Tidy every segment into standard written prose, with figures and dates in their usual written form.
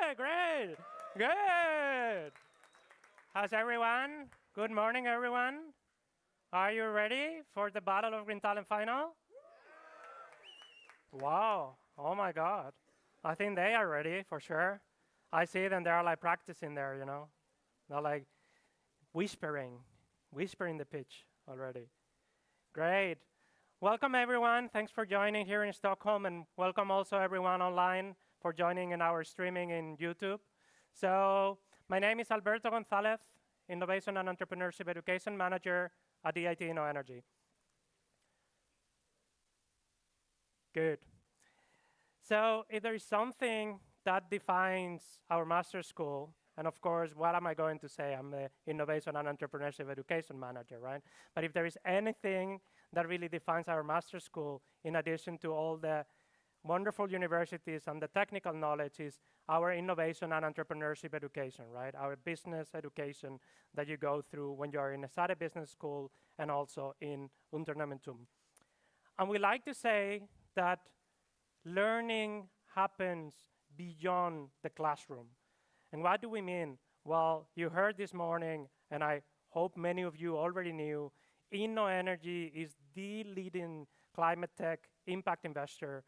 Yeah, great. Good. How's everyone? Good morning, everyone. Are you ready for the Battle of Green Talent final? Wow. Oh my God. I think they are ready for sure. I see them. They're like practicing there, you know. They're like whispering the pitch already. Great. Welcome, everyone. Thanks for joining here in Stockholm, and welcome also everyone online for joining in our streaming in YouTube. So my name is Alberto Gonzalez, Innovation and Entrepreneurship Education Manager at EIT InnoEnergy. Good. So if there is something that defines our master's school, and of course, what am I going to say? I'm the Innovation and Entrepreneurship Education Manager, right? But if there is anything that really defines our master's school, in addition to all the wonderful universities and the technical knowledge, is our innovation and entrepreneurship education, right? Our business education that you go through when you're in a SADE business school and also in Unternehmertum. And we like to say that learning happens beyond the classroom. And what do we mean? Well, you heard this morning, and I hope many of you already knew, InnoEnergy is the leading climate tech impact investor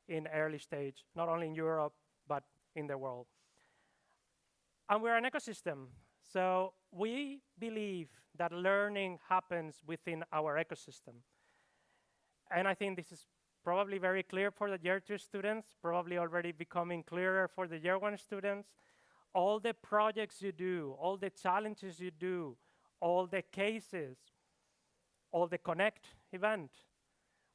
in early stage, not only in Europe, but in the world. And we're an ecosystem. So we believe that learning happens within our ecosystem. And I think this is probably very clear for the year 2 students, probably already becoming clearer for the year 1 students. All the projects you do, all the challenges you do, all the cases, all the Connect event.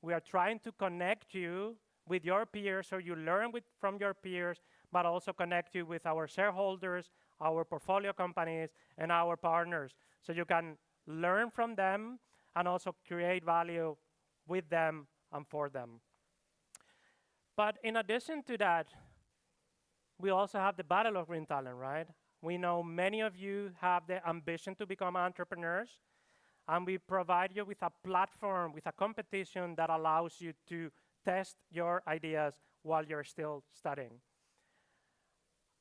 We are trying to connect you with your peers so you learn from your peers, but also connect you with our shareholders, our portfolio companies, and our partners, so you can learn from them and also create value with them and for them. But in addition to that, we also have the Battle of Green Talent, right? We know many of you have the ambition to become entrepreneurs, and we provide you with a platform, with a competition that allows you to test your ideas while you're still studying.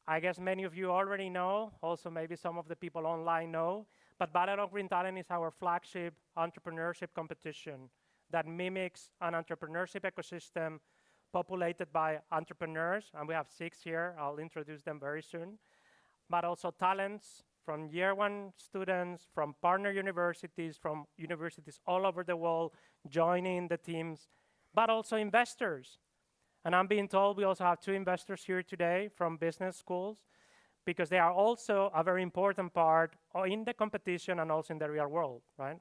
I guess many of you already know, also maybe some of the people online know, but Battle of Green Talent is our flagship entrepreneurship competition that mimics an entrepreneurship ecosystem populated by entrepreneurs, and we have 6 here. I'll introduce them very soon, but also talents from year 1 students, from partner universities, from universities all over the world joining the teams, but also investors. And I'm being told we also have 2 investors here today from business schools, because they are also a very important part in the competition and also in the real world, right?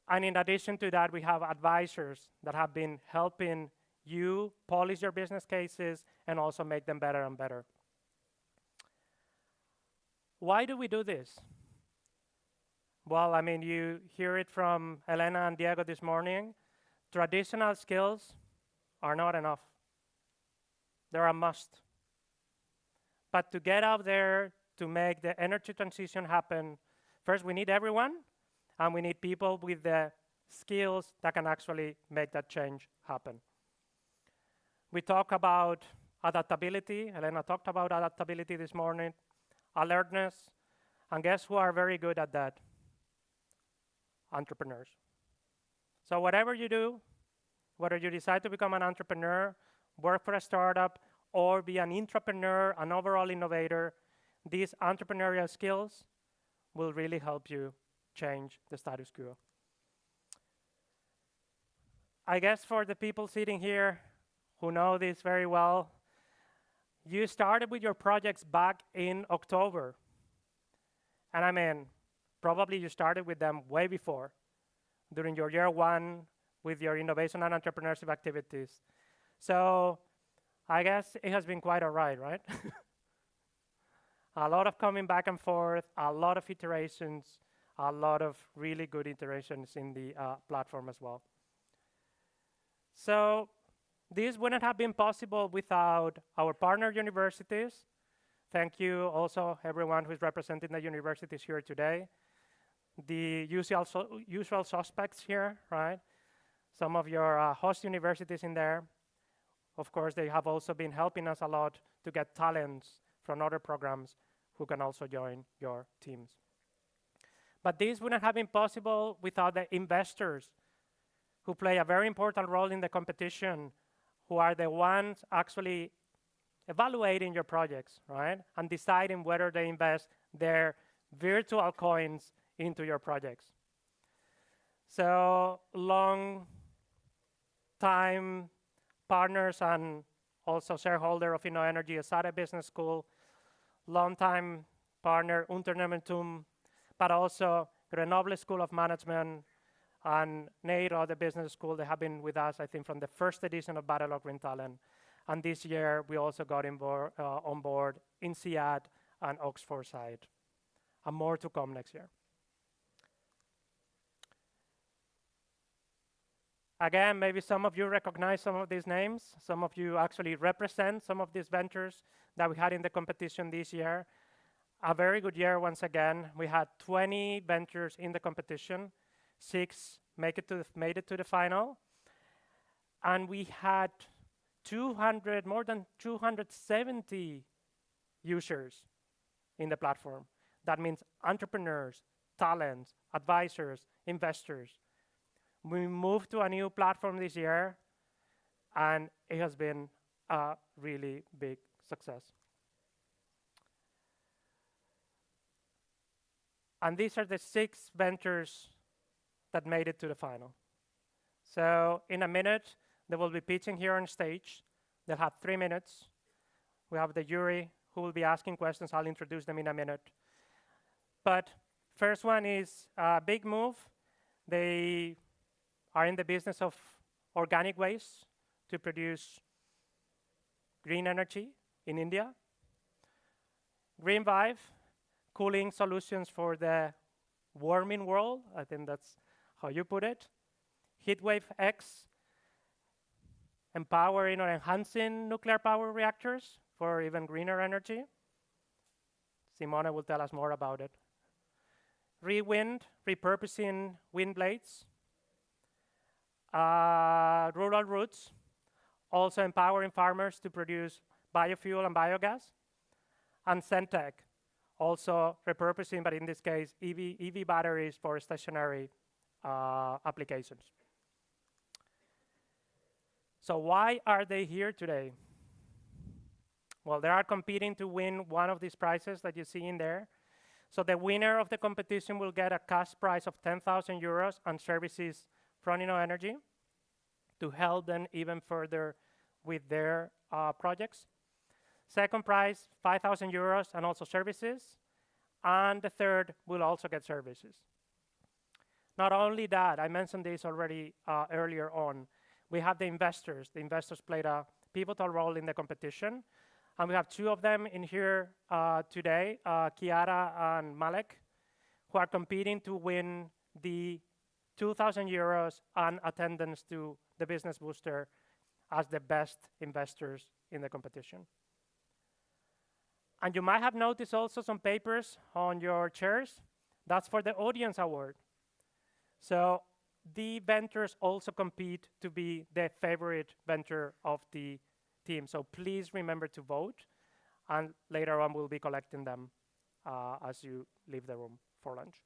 And in addition to that, we have advisors that have been helping you polish your business cases and also make them better and better. Why do we do this? Well, I mean, you hear it from Elena and Diego this morning. Traditional skills are not enough. They're a must. But to get out there, to make the energy transition happen, first we need everyone, and we need people with the skills that can actually make that change happen. We talk about adaptability. Elena talked about adaptability this morning, alertness, and guess who are very good at that? Entrepreneurs. So whatever you do, whether you decide to become an entrepreneur, work for a startup, or be an intrapreneur, an overall innovator, these entrepreneurial skills will really help you change the status quo. I guess for the people sitting here who know this very well, you started with your projects back in October. And I mean, probably you started with them way before, during your year 1 with your innovation and entrepreneurship activities. So I guess it has been quite all right, right? A lot of coming back and forth, a lot of iterations, a lot of really good iterations in the platform as well. So this wouldn't have been possible without our partner universities. Thank you also everyone who's representing the universities here today. The usual suspects here, right? Some of your host universities in there. Of course, they have also been helping us a lot to get talents from other programs who can also join your teams. But this wouldn't have been possible without the investors who play a very important role in the competition, who are the ones actually evaluating your projects, right? And deciding whether they invest their virtual coins into your projects. So long time partners and also shareholder of InnoEnergy, Asada Business School, long-time partner Unternehmertum, but also Grenoble School of Management and Neiro, the business school. They have been with us, I think, from the first edition of Battle of Green Talent. And this year, we also got on board INSEAD and Oxford side. And more to come next year. Again, maybe some of you recognize some of these names. Some of you actually represent some of these ventures that we had in the competition this year. A very good year once again. We had 20 ventures in the competition. 6 made it to the final. And we had more than 270 users in the platform. That means entrepreneurs, talents, advisors, investors. We moved to a new platform this year, and it has been a really big success. And these are the 6 ventures that made it to the final. So in a minute, they will be pitching here on stage. They'll have 3 minutes. We have the jury who will be asking questions. I'll introduce them in a minute. But first one is a big move. They are in the business of organic waste to produce green energy in India. Green Vive, cooling solutions for the warming world. I think that's how you put it. Heatwave X, empowering or enhancing nuclear power reactors for even greener energy. Simone will tell us more about it. Rewind, repurposing wind blades. Rural Roots, also empowering farmers to produce biofuel and biogas. And Sentech, also repurposing, but in this case, EV batteries for stationary applications. So why are they here today? Well, they are competing to win one of these prizes that you see in there. So the winner of the competition will get a cash prize of 10,000 euros and services from InnoEnergy to help them even further with their projects. Second prize, 5,000 euros and also services. And the third will also get services. Not only that, I mentioned this already earlier on, we have the investors. The investors played a pivotal role in the competition. And we have 2 of them in here today, Chiara and Malek, who are competing to win the 2,000 euros and attendance to the Business Booster as the best investors in the competition. And you might have noticed also some papers on your chairs. That's for the Audience Award. So the ventures also compete to be the favorite venture of the team. So please remember to vote. And later on, we'll be collecting them as you leave the room for lunch.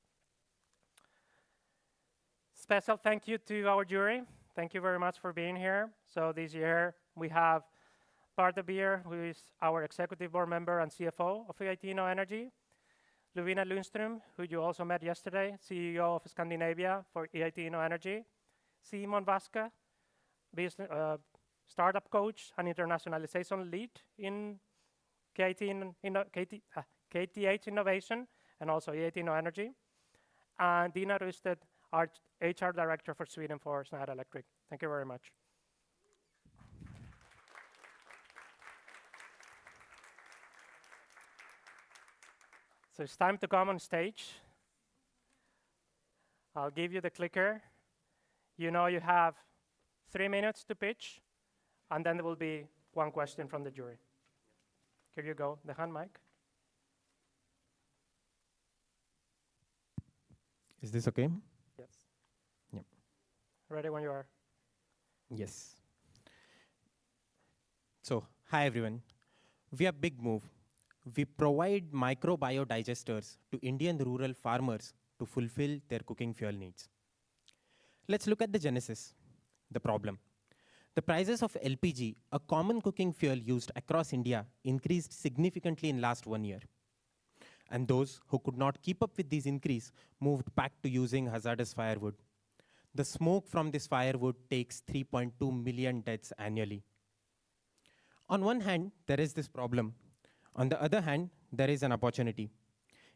Special thank you to our jury. Thank you very much for being here. So this year, we have Bart de Beer, who is our executive board member and CFO of EIT InnoEnergy. Luvina Lundström, who you also met yesterday, CEO of Scandinavia for EIT InnoEnergy. Simon Vaska, startup coach and internationalization lead in KTH Innovation and also EIT InnoEnergy. And Dina Rusted, our HR director for Sweden for Schneider Electric. Thank you very much. So it's time to come on stage. I'll give you the clicker. You know you have 3 minutes to pitch, and then there will be 1 question from the jury. Here you go, the hand mic. Is this okay? Yes. Yep. Ready when you are. Yes. So, hi everyone. We are big move. We provide microbiodigesters to Indian rural farmers to fulfill their cooking fuel needs. Let's look at the genesis, the problem. The prices of LPG, a common cooking fuel used across India, increased significantly in last 1 year. And those who could not keep up with this increase moved back to using hazardous firewood. The smoke from this firewood takes 3.2 million deaths annually. On one hand, there is this problem. On the other hand, there is an opportunity.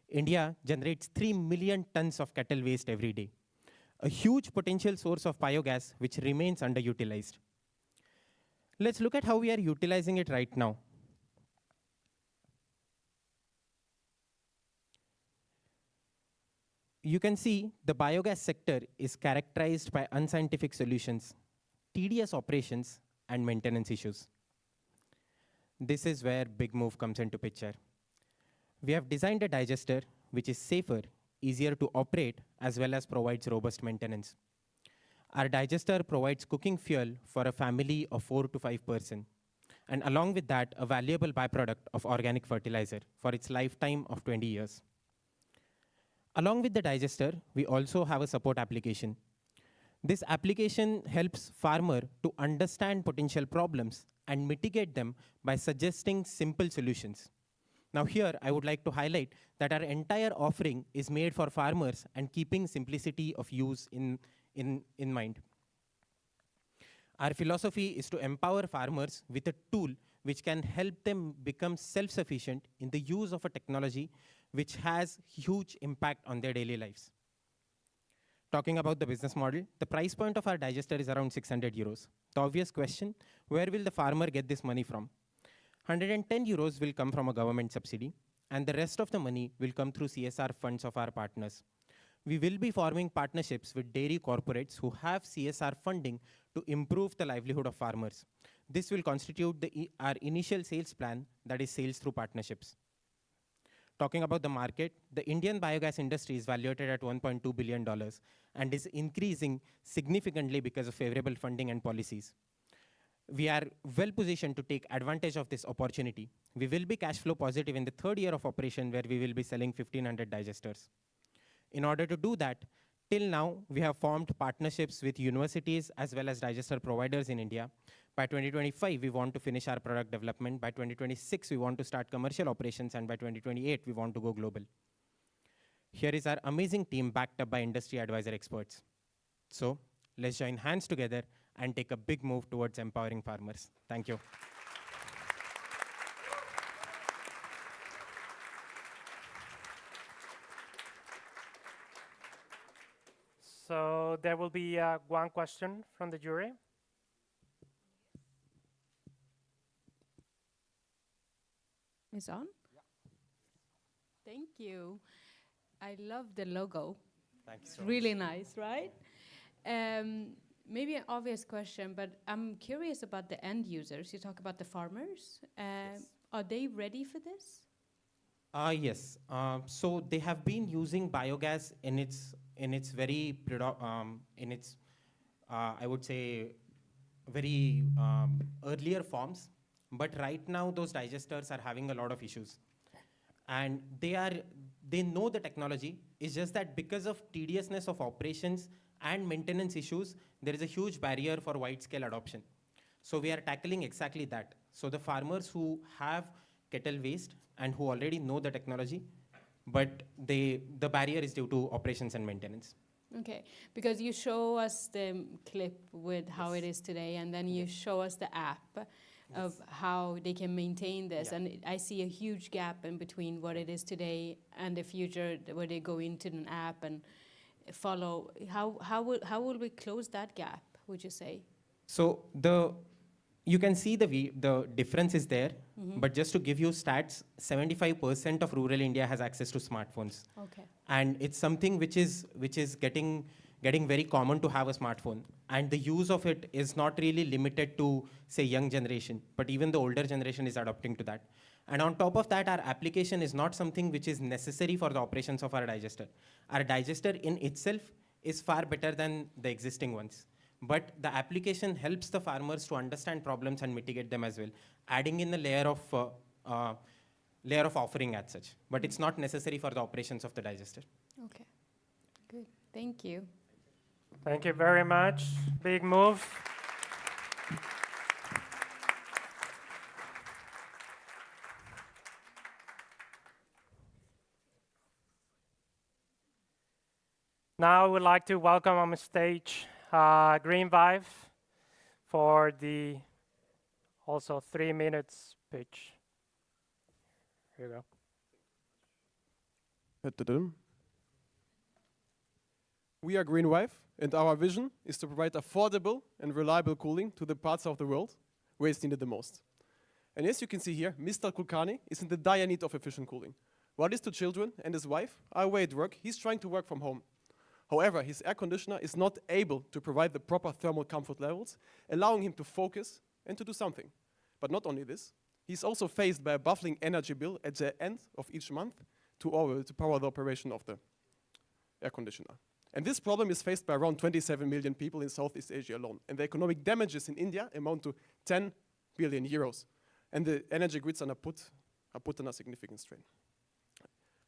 India generates 3 million tons of cattle waste every day, a huge potential source of biogas which remains underutilized. Let's look at how we are utilizing it right now. You can see the biogas sector is characterized by unscientific solutions, tedious operations, and maintenance issues. This is where Big Move comes into picture. We have designed a digester which is safer, easier to operate, as well as provides robust maintenance. Our digester provides cooking fuel for a family of 4 to 5 persons, and along with that, a valuable byproduct of organic fertilizer for its lifetime of 20 years. Along with the digester, we also have a support application. This application helps farmer to understand potential problems and mitigate them by suggesting simple solutions. Now here, I would like to highlight that our entire offering is made for farmers and keeping simplicity of use in mind. Our philosophy is to empower farmers with a tool which can help them become self-sufficient in the use of a technology which has huge impact on their daily lives. Talking about the business model, the price point of our digester is around 600 euros. The obvious question, where will the farmer get this money from? 110 euros will come from a government subsidy, and the rest of the money will come through CSR funds of our partners. We will be forming partnerships with dairy corporates who have CSR funding to improve the livelihood of farmers. This will constitute our initial sales plan, that is sales through partnerships. Talking about the market, the Indian biogas industry is valued at $1.2 billion and is increasing significantly because of favorable funding and policies. We are well positioned to take advantage of this opportunity. We will be cash flow positive in the third year of operation, where we will be selling 1,500 digesters. In order to do that, till now, we have formed partnerships with universities as well as digester providers in India. By 2025, we want to finish our product development. By 2026, we want to start commercial operations. And by 2028, we want to go global. Here is our amazing team backed up by industry advisor experts. So let's join hands together and take a big move towards empowering farmers. Thank you. So there will be one question from the jury. Is on? Yeah. Thank you. I love the logo. Thank you It's so really much. nice, right? Maybe an obvious question, but I'm curious about the end users. You talk about the farmers. Yes. Are they ready for this? Yes. So they have been using biogas in its very I would say very earlier forms. But right now, those digesters are having a lot of issues. And they know the technology. It's just that because of tediousness of operations and maintenance issues, there is a huge barrier for wide-scale adoption. So we are tackling exactly that. So the farmers who have cattle waste and who already know the technology, but the barrier is due to operations and maintenance. Okay, because you show us the clip with how it is today, and then you show us the app of how they can maintain this. Yeah. And I see a huge gap in between what it is today and the future, where they go into an app and follow. How will we close that gap, would you say? So you can see the difference is there, but just to give you stats, 75% of rural India has access to smartphones. Okay. And it's something which is getting very common to have a smartphone. And the use of it is not really limited to, say, young generation, but even the older generation is adopting to that. And on top of that, our application is not something which is necessary for the operations of our digester. Our digester in itself is far better than the existing ones. But the application helps the farmers to understand problems and mitigate them as well, adding in a layer of layer of offering as such, but it's not necessary for the operations of the digester. Okay, good. Thank you. Thank you very much. Big move. Now I would like to welcome on stage Green Vive for the also 3 minutes pitch. Here you go. We are Green Vive, and our vision is to provide affordable and reliable cooling to the parts of the world where it's needed the most. And as you can see here, Mr. Kulkarni is in the dire need of efficient cooling. While his 2 children and his wife are away at work, he's trying to work from home. However, his air conditioner is not able to provide the proper thermal comfort levels, allowing him to focus and to do something. But not only this, he's also faced by a baffling energy bill at the end of each month to power the operation of the air conditioner. And this problem is faced by around 27 million people in Southeast Asia alone. And the economic damages in India amount to 10 billion euros. And the energy grids are put under significant strain.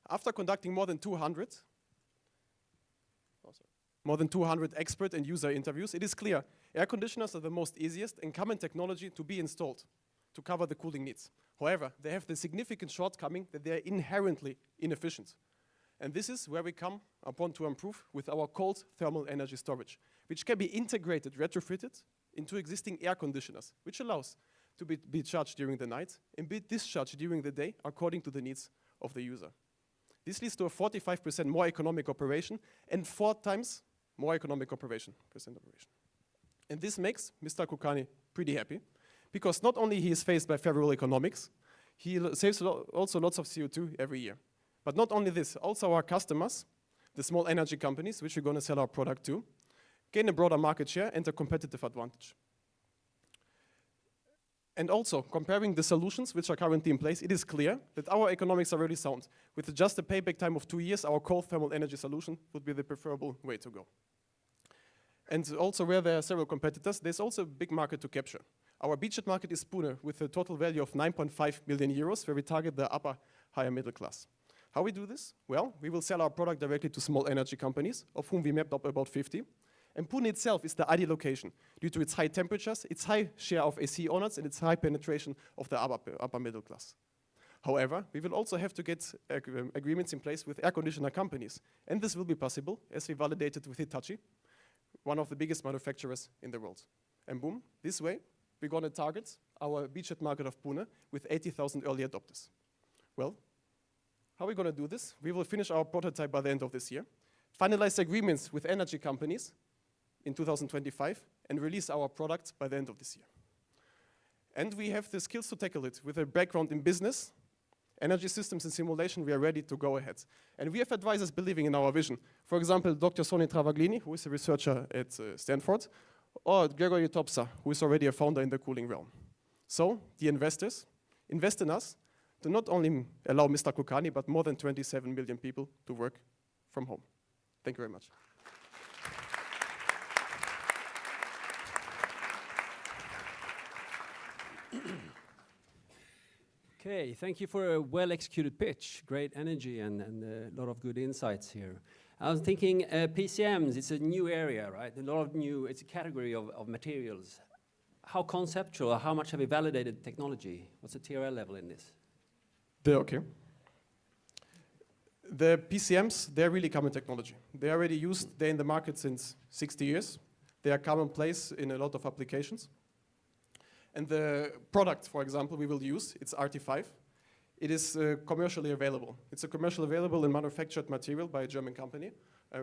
After conducting more than 200 expert and user interviews, it is clear air conditioners are the most easiest and common technology to be installed to cover the cooling needs. However, they have the significant shortcoming that they are inherently inefficient. And this is where we come upon to improve with our cold thermal energy storage, which can be integrated, retrofitted into existing air conditioners, which allows to be charged during the night and be discharged during the day according to the needs of the user. This leads to a 45% more economic operation and 4 times more economic operation. And this makes Mr. Kulkarni pretty happy, because not only he is faced by favorable economics, he saves also lots of CO2 every year. But not only this, also our customers, the small energy companies, which we're going to sell our product to, gain a broader market share and a competitive advantage. And also, comparing the solutions which are currently in place, it is clear that our economics are really sound. With just a payback time of 2 years, our cold thermal energy solution would be the preferable way to go. And also, where there are several competitors, there's also a big market to capture. Our beachhead market is Pune, with a total value of 9.5 million euros, where we target the upper, higher middle class. How we do this? Well, we will sell our product directly to small energy companies, of whom we mapped up about 50. And Pune itself is the ideal location due to its high temperatures, its high share of AC owners, and its high penetration of the upper middle class. However, we will also have to get agreements in place with air conditioner companies. And this will be possible, as we validated with Hitachi, one of the biggest manufacturers in the world. And boom, this way, we're going to target our beachhead market of Pune with 80,000 early adopters. Well, how are we going to do this? We will finish our prototype by the end of this year, finalize agreements with energy companies in 2025, and release our product by the end of this year. And we have the skills to tackle it. With a background in business, energy systems and simulation, we are ready to go ahead. And we have advisors believing in our vision. For example, Dr. Sonny Travaglini, who is a researcher at Stanford, or Gregory Topsa, who is already a founder in the cooling realm. So, the investors invest in us to not only allow Mr. Kulkarni, but more than 27 million people to work from home. Thank you very much. Okay, thank you for a well-executed pitch. Great energy and a lot of good insights here. I was thinking PCMs, it's a new area, right? It's a category of materials. How conceptual, how much have you validated technology? What's the TRL level in this? Okay. The PCMs, they're really common technology. They're already used, they're in the market since 60 years. They are commonplace in a lot of applications. And the product, for example, we will use, it's RT5. It is commercially available. It's a commercially available and manufactured material by a German company,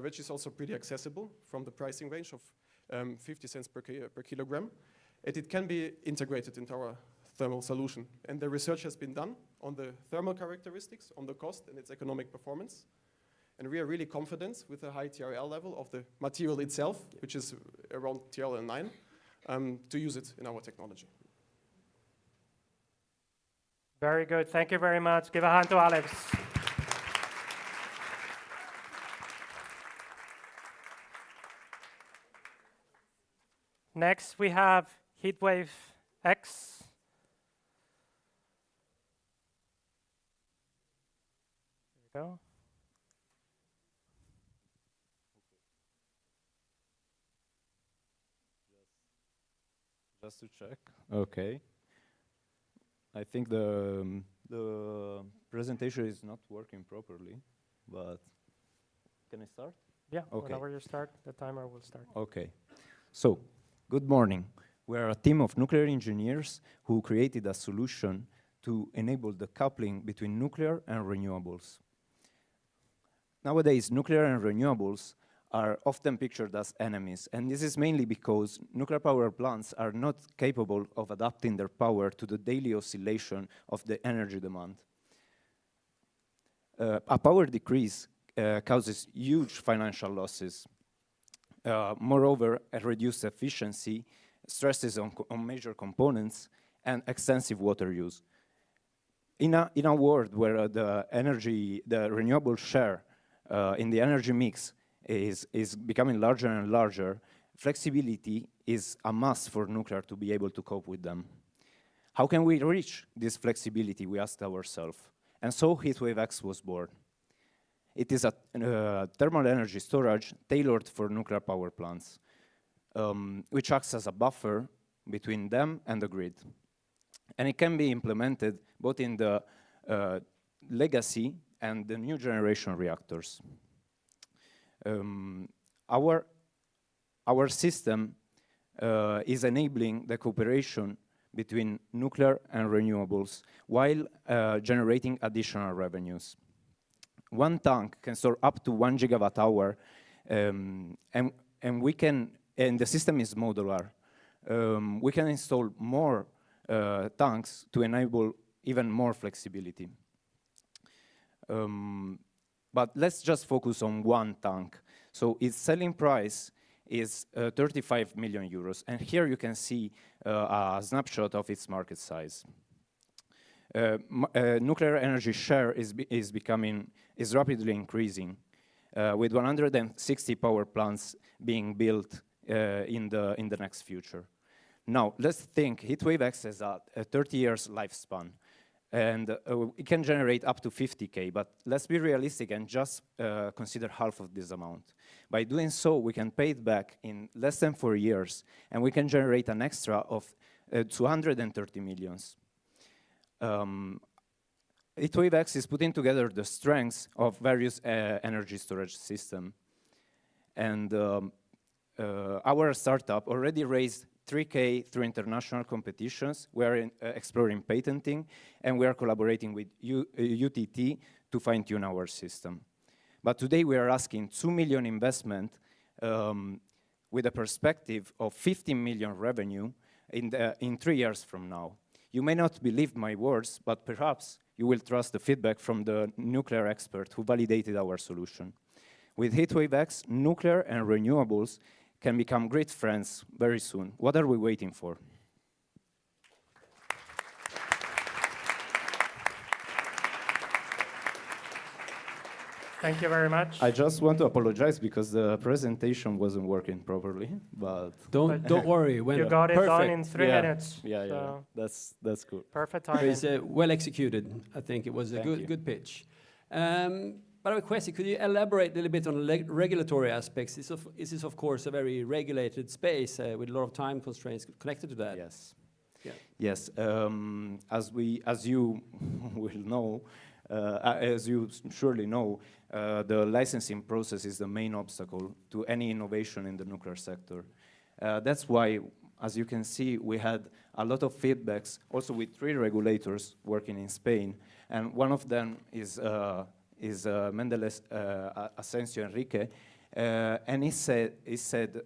which is also pretty accessible from the pricing range of 50 cents per kilogram. And it can be integrated into our thermal solution. And the research has been done on the thermal characteristics, on the cost and its economic performance. And we are really confident with a high TRL level of the material itself, which is around TRL 9, to use it in our technology. Very good. Thank you very much. Give a hand to Alex. Next, we have Heatwave X. just to check. Okay. I think the presentation is not working properly, but can I start? Yeah, Okay. whenever you start, the timer will start. Okay. So, good morning. We're a team of nuclear engineers who created a solution to enable the coupling between nuclear and renewables. Nowadays, nuclear and renewables are often pictured as enemies, and this is mainly because nuclear power plants are not capable of adapting their power to the daily oscillation of the energy demand. A power decrease causes huge financial losses. Moreover, a reduced efficiency stresses on major components and extensive water use. In a world where the renewable share in the energy mix is becoming larger and larger, flexibility is a must for nuclear to be able to cope with them. How can we reach this flexibility, we asked ourselves. And so Heatwave X was born. It is a thermal energy storage tailored for nuclear power plants, which acts as a buffer between them and the grid. And it can be implemented both in the legacy and the new generation reactors. Our system is enabling the cooperation between nuclear and renewables while generating additional revenues. One tank can store up to 1 gigawatt hour, and the system is modular. We can install more tanks to enable even more flexibility. But let's just focus on one tank. So its selling price is 35 million euros, and here you can see a snapshot of its market size. Nuclear energy share is rapidly increasing, with 160 power plants being built in the next future. Now, let's think Heatwave X has a 30 years lifespan, and it can generate up to 50K, but let's be realistic and just consider half of this amount. By doing so, we can pay it back in less than 4 years, and we can generate an extra of 230 millions. Heatwave X is putting together the strengths of various energy storage systems. And our startup already raised 3K through international competitions. We are exploring patenting, and we are collaborating with UTT to fine-tune our system. But today we are asking 2 million investment with a perspective of 15 million revenue in 3 years from now. You may not believe my words, but perhaps you will trust the feedback from the nuclear expert who validated our solution. With Heatwave X, nuclear and renewables can become great friends very soon. What are we waiting for? Thank you very much. I just want to apologize because the presentation wasn't working properly, but don't worry. You got it done in 3 minutes. Yeah, so that's good. perfect timing. It's well executed. I think it was a good pitch. But I have a question. Could you elaborate a little bit on regulatory aspects? This is, of course, a very regulated space with a lot of time constraints connected to that. Yes. Yeah. Yes. As you will know, as you surely know, the licensing process is the main obstacle to any innovation in the nuclear sector. That's why, as you can see, we had a lot of feedbacks, also with 3 regulators working in Spain, and one of them is Mendeles Asensio Enrique, and he said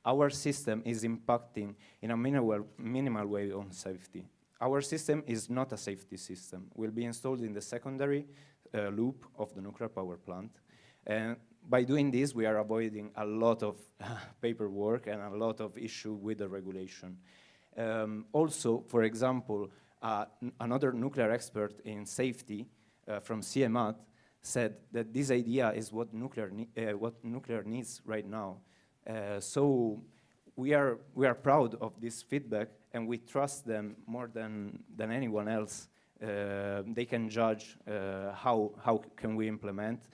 our system is impacting in a minimal way on safety. Our system is not a safety system. Will be installed in the secondary loop of the nuclear power plant. And by doing this, we are avoiding a lot of paperwork and a lot of issue with the regulation. Also, for example, another nuclear expert in safety from CMAT said that this idea is what nuclear needs right now. So we are proud of this feedback, and we trust them more than anyone else. They can judge how can we implement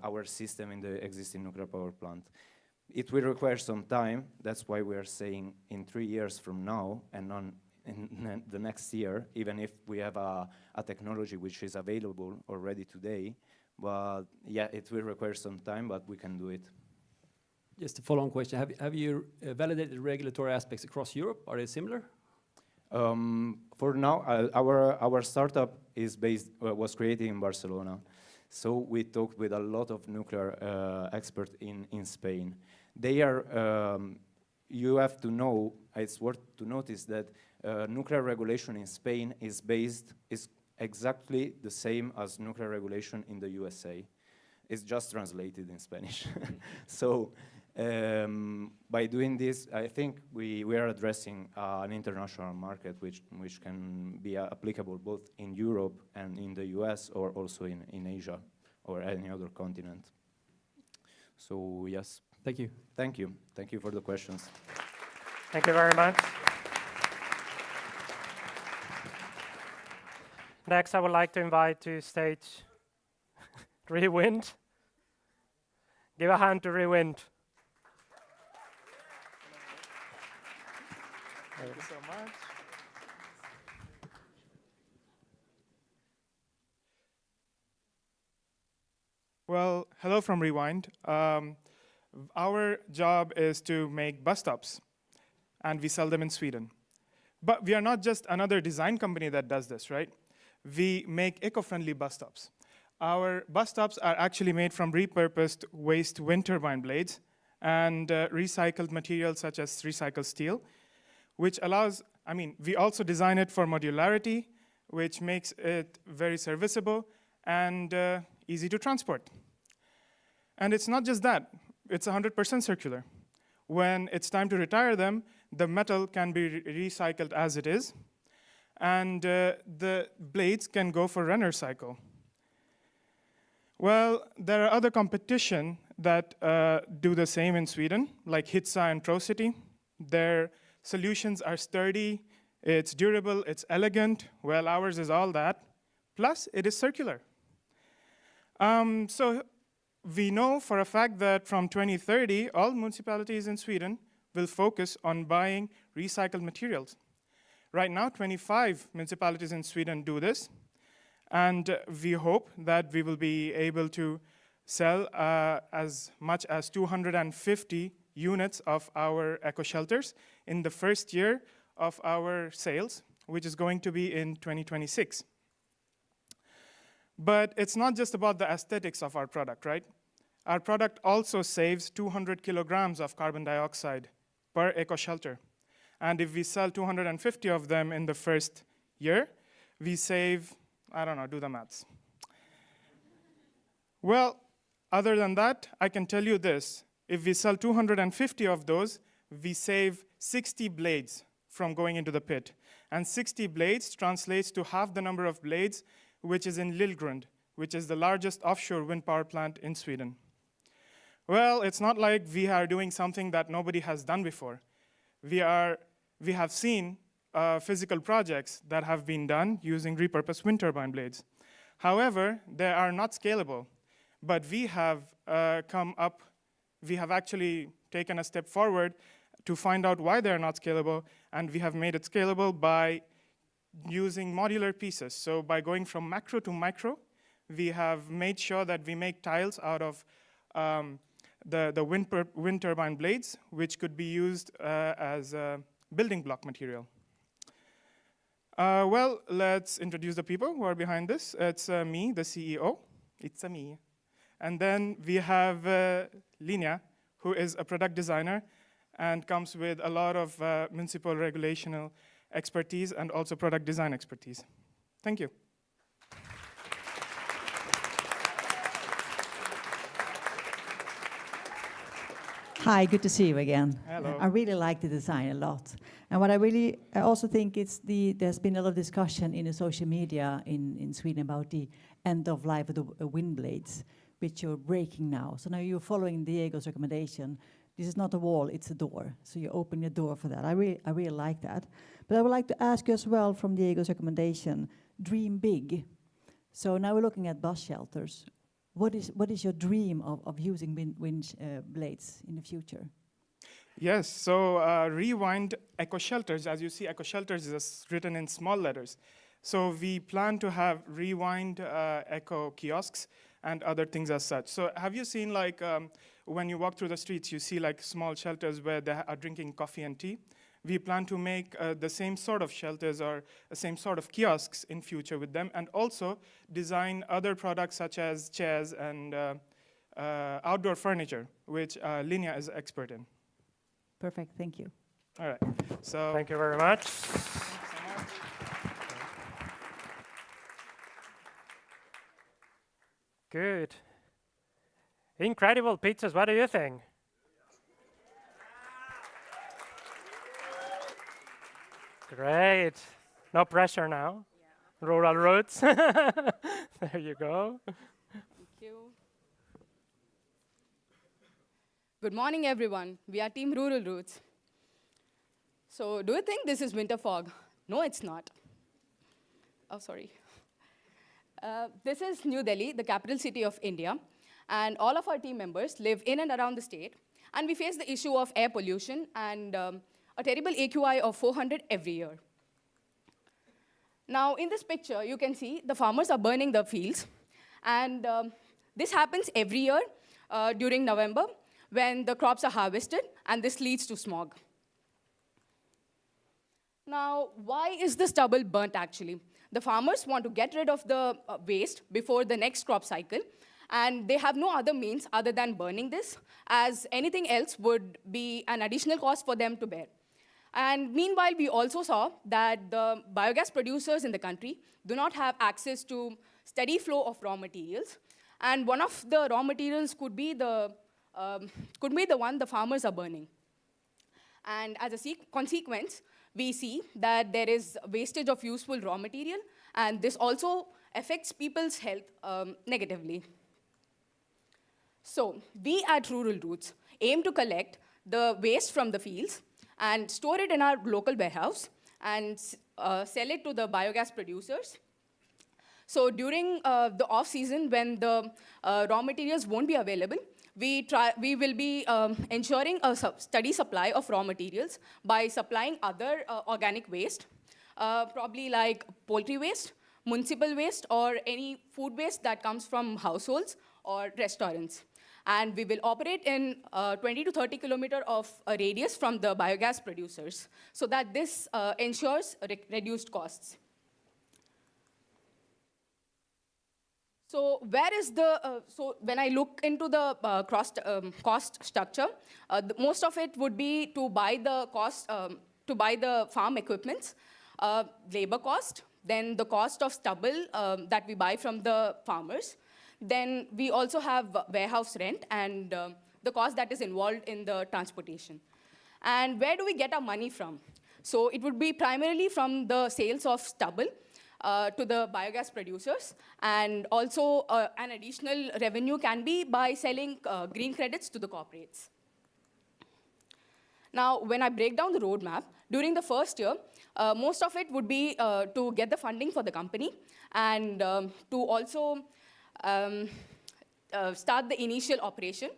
our system in the existing nuclear power plant. It will require some time. That's why we are saying in 3 years from now and in the next year, even if we have a technology which is available already today. But yeah, it will require some time, but we can do it. Just a follow-on question. Have you validated regulatory aspects across Europe? Are they similar? For now, our startup is was created in Barcelona. So we talked with a lot of nuclear experts in Spain. They are, you have to know, it's worth to notice that nuclear regulation in Spain is exactly the same as nuclear regulation in the USA. It's just translated in Spanish. So by doing this, I think we are addressing an international market which can be applicable both in Europe and in the US, or also in Asia or any other continent. So yes. Thank you. Thank you. Thank you for the questions. Thank you very much. Next, I would like to invite to stage Rewind. Give a hand to Rewind. Thank you so much. Well, hello from Rewind. Our job is to make bus stops, and we sell them in Sweden. But we are not just another design company that does this, right? We make eco-friendly bus stops. Our bus stops are actually made from repurposed waste wind turbine blades and recycled materials such as recycled steel, which allows, we also design it for modularity, which makes it very serviceable and easy to transport. And it's not just that, it's 100% circular. When it's time to retire them, the metal can be recycled as it is, and the blades can go for runner cycle. Well, there are other competition that do the same in Sweden, like Hitsa and ProCity. Their solutions are sturdy, it's durable, it's elegant. Well, ours is all that. Plus, it is circular. So we know for a fact that from 2030, all municipalities in Sweden will focus on buying recycled materials. Right now, 25 municipalities in Sweden do this. And we hope that we will be able to sell as much as 250 units of our eco-shelters in the first year of our sales, which is going to be in 2026. But it's not just about the aesthetics of our product, right? Our product also saves 200 kilograms of carbon dioxide per eco-shelter. And if we sell 250 of them in the first year, we save, I don't know, do the maths. Well, other than that, I can tell you this. If we sell 250 of those, we save 60 blades from going into the pit. And 60 blades translates to half the number of blades which is in Lillgrund, which is the largest offshore wind power plant in Sweden. Well, it's not like we are doing something that nobody has done before. We have seen physical projects that have been done using repurposed wind turbine blades. However, they are not scalable. But we have actually taken a step forward to find out why they're not scalable, and we have made it scalable by using modular pieces. So by going from macro to micro, we have made sure that we make tiles out of the wind turbine blades, which could be used as a building block material. Well, let's introduce the people who are behind this. It's me, the CEO. It's me. And then we have Linia, who is a product designer and comes with a lot of municipal regulational expertise and also product design expertise. Thank you. Hi, good to see you again. Hello. I really like the design a lot. And what I also think there's been a lot of discussion in the social media in Sweden about the end of life of the wind blades, which you're breaking now. So now you're following Diego's recommendation. This is not a wall, it's a door. So you open the door for that. I really like that. But I would like to ask you as well from Diego's recommendation, dream big. So now we're looking at bus shelters. What is your dream of using wind blades in the future? Yes, so Rewind Eco Shelters, as you see, Eco Shelters is written in small letters. So we plan to have Rewind Eco kiosks and other things as such. So have you seen like, when you walk through the streets, you see like small shelters where they are drinking coffee and tea? We plan to make the same sort of shelters or the same sort of kiosks in future with them, and also design other products such as chairs and outdoor furniture, which Linnea is expert in. Perfect, thank you. All right, so. Thank you very much. Good. Incredible pizzas, what do you think? Great. No pressure now. Yeah. Rural roots. There you go. Thank you. Good morning, everyone. We are Team Rural Roots. So, do you think this is winter fog? No, it's not. Oh, sorry. This is New Delhi, the capital city of India, and all of our team members live in and around the state, and we face the issue of air pollution and a terrible AQI of 400 every year. Now, in this picture, you can see the farmers are burning the fields, and this happens every year during November when the crops are harvested, and this leads to smog. Now, why is the stubble burnt actually? The farmers want to get rid of the waste before the next crop cycle, and they have no other means other than burning this, as anything else would be an additional cost for them to bear. And meanwhile, we also saw that the biogas producers in the country do not have access to steady flow of raw materials, and one of the raw materials could be the one the farmers are burning. And as a consequence, we see that there is wastage of useful raw material, and this also affects people's health negatively. So we at Rural Roots aim to collect the waste from the fields and store it in our local warehouse and sell it to the biogas producers. So during the off-season, when the raw materials won't be available, we will be ensuring a steady supply of raw materials by supplying other organic waste, probably like poultry waste, municipal waste, or any food waste that comes from households or restaurants. And we will operate in 20 to 30 kilometer of a radius from the biogas producers, so that this ensures reduced costs. So where is the, so when I look into the cost structure, most of it would be to buy the cost, to buy the farm equipments, labor cost, then the cost of stubble that we buy from the farmers. Then we also have warehouse rent and the cost that is involved in the transportation. And where do we get our money from? So it would be primarily from the sales of stubble to the biogas producers, and also an additional revenue can be by selling green credits to the corporates. Now, when I break down the roadmap, during the first year, most of it would be to get the funding for the company and to also start the initial operation.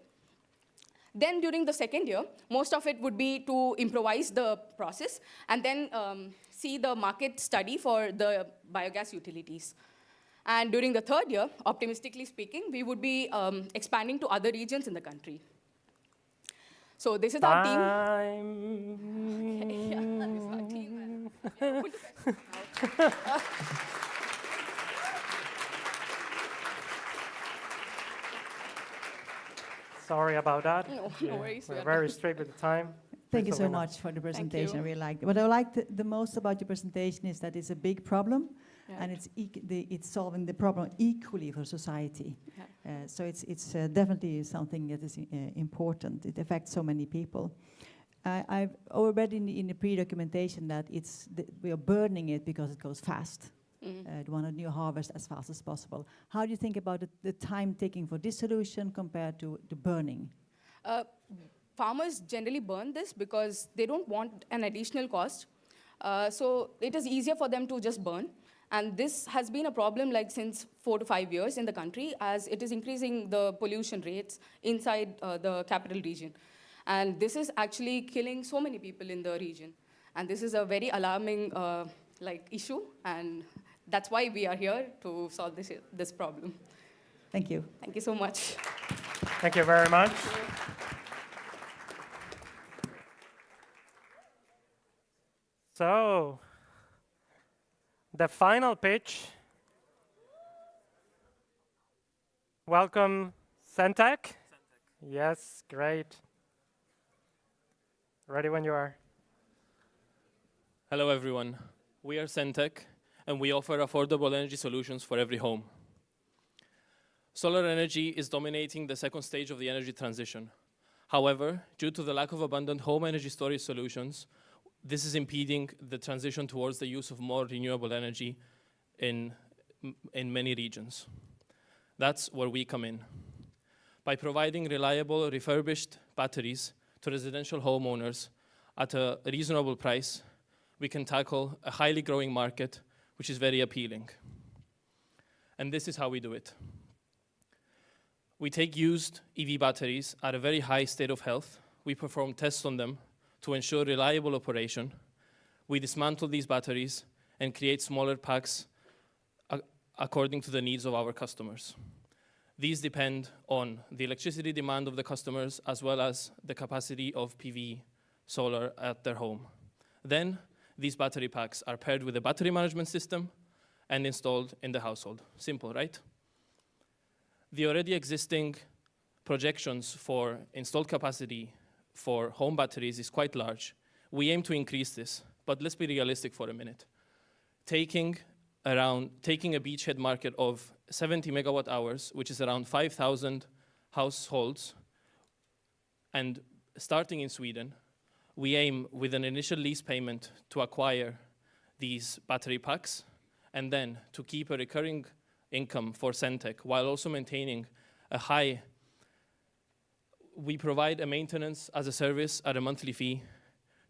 Then during the second year, most of it would be to improvise the process and then see the market study for the biogas utilities. And during the third year, optimistically speaking, we would be expanding to other regions in the country. So this is our team. Okay, yeah, this is our team. Sorry about that. No worries. We're very strict with the time. Thank you so much for the presentation. I really liked it. What I liked the most about your presentation is that it's a big problem, and it's solving the problem equally for society. Yeah. So it's definitely something that is important. It affects so many people. I've already in the pre-documentation that we are burning it because it goes fast. We want a new harvest as fast as possible. How do you think about the time taking for this solution compared to the burning? Farmers generally burn this because they don't want an additional cost. So it is easier for them to just burn. And this has been a problem like since 4 to 5 years in the country, as it is increasing the pollution rates inside the capital region. And this is actually killing so many people in the region. And this is a very alarming issue, and that's why we are here to solve this problem. Thank you. Thank you so much. Thank you very much. So, the final pitch. Welcome, Sentech. Yes, great. Ready when you are. Hello, everyone. We are Sentech, and we offer affordable energy solutions for every home. Solar energy is dominating the second stage of the energy transition. However, due to the lack of abundant home energy storage solutions, this is impeding the transition towards the use of more renewable energy in many regions. That's where we come in. By providing reliable, refurbished batteries to residential homeowners at a reasonable price, we can tackle a highly growing market, which is very appealing. And this is how we do it. We take used EV batteries at a very high state of health. We perform tests on them to ensure reliable operation. We dismantle these batteries and create smaller packs according to the needs of our customers. These depend on the electricity demand of the customers as well as the capacity of PV solar at their home. Then, these battery packs are paired with a battery management system and installed in the household. Simple, right? The already existing projections for installed capacity for home batteries is quite large. We aim to increase this, but let's be realistic for a minute. Taking a beachhead market of 70 megawatt hours, which is around 5,000 households, and starting in Sweden, we aim with an initial lease payment to acquire these battery packs and then to keep a recurring income for Sentech while also maintaining a high. We provide a maintenance as a service at a monthly fee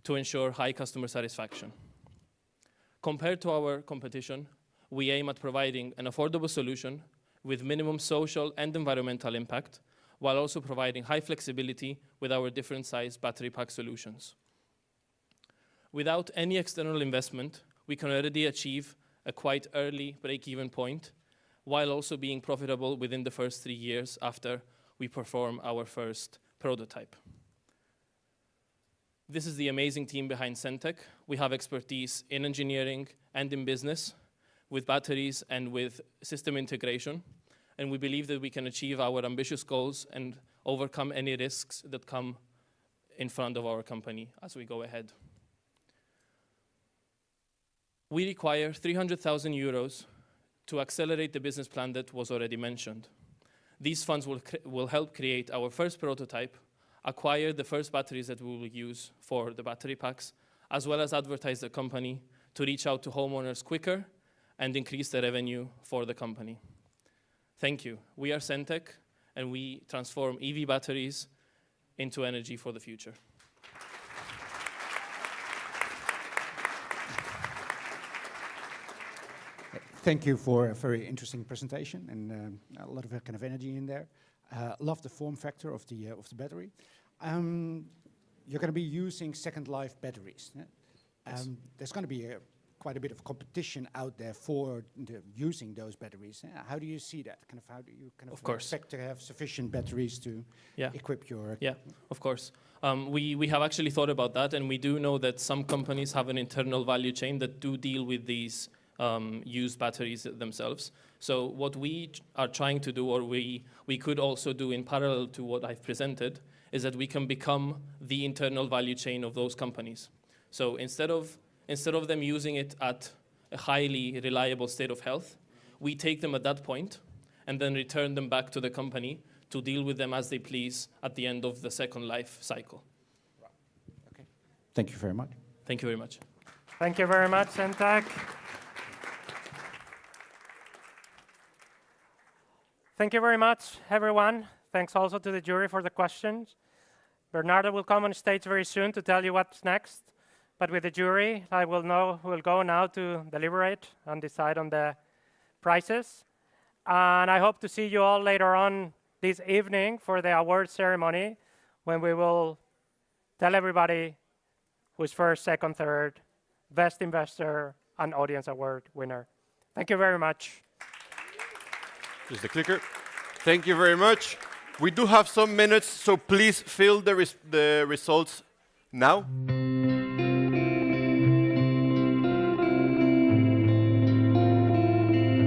to ensure high customer satisfaction. Compared to our competition, we aim at providing an affordable solution with minimum social and environmental impact, while also providing high flexibility with our different size battery pack solutions. Without any external investment, we can already achieve a quite early break-even point, while also being profitable within the first 3 years after we perform our first prototype. This is the amazing team behind Sentech. We have expertise in engineering and in business, with batteries and with system integration, and we believe that we can achieve our ambitious goals and overcome any risks that come in front of our company as we go ahead. We require 300,000 euros to accelerate the business plan that was already mentioned. These funds will help create our first prototype, acquire the first batteries that we will use for the battery packs, as well as advertise the company to reach out to homeowners quicker and increase the revenue for the company. Thank you. We are Sentech, and we transform EV batteries into energy for the future. Thank you for a very interesting presentation and a lot of kind of energy in there. Love the form factor of the battery. You're going to be using second life batteries. Yes. There's going to be quite a bit of competition out there for using those batteries. How do you see that? How do you expect to have sufficient batteries to equip your? Yeah, of course. We have actually thought about that, and we do know that some companies have an internal value chain that do deal with these used batteries themselves. So what we are trying to do, or we could also do in parallel to what I've presented, is that we can become the internal value chain of those companies. So instead of them using it at a highly reliable state of health, we take them at that point and then return them back to the company to deal with them as they please at the end of the second life cycle. Right. Okay. Thank you very much. Thank you very much. Thank you very much, Sentech. Thank you very much, everyone. Thanks also to the jury for the questions. Bernardo will come on stage very soon to tell you what's next. but with the jury, we'll go now to deliberate and decide on the prizes. And I hope to see you all later on this evening for the award ceremony, when we will tell everybody who's first, second, third, best investor, and audience award winner. Thank you very much. Here's the clicker. Thank you very much. We do have some minutes, so please fill the results now.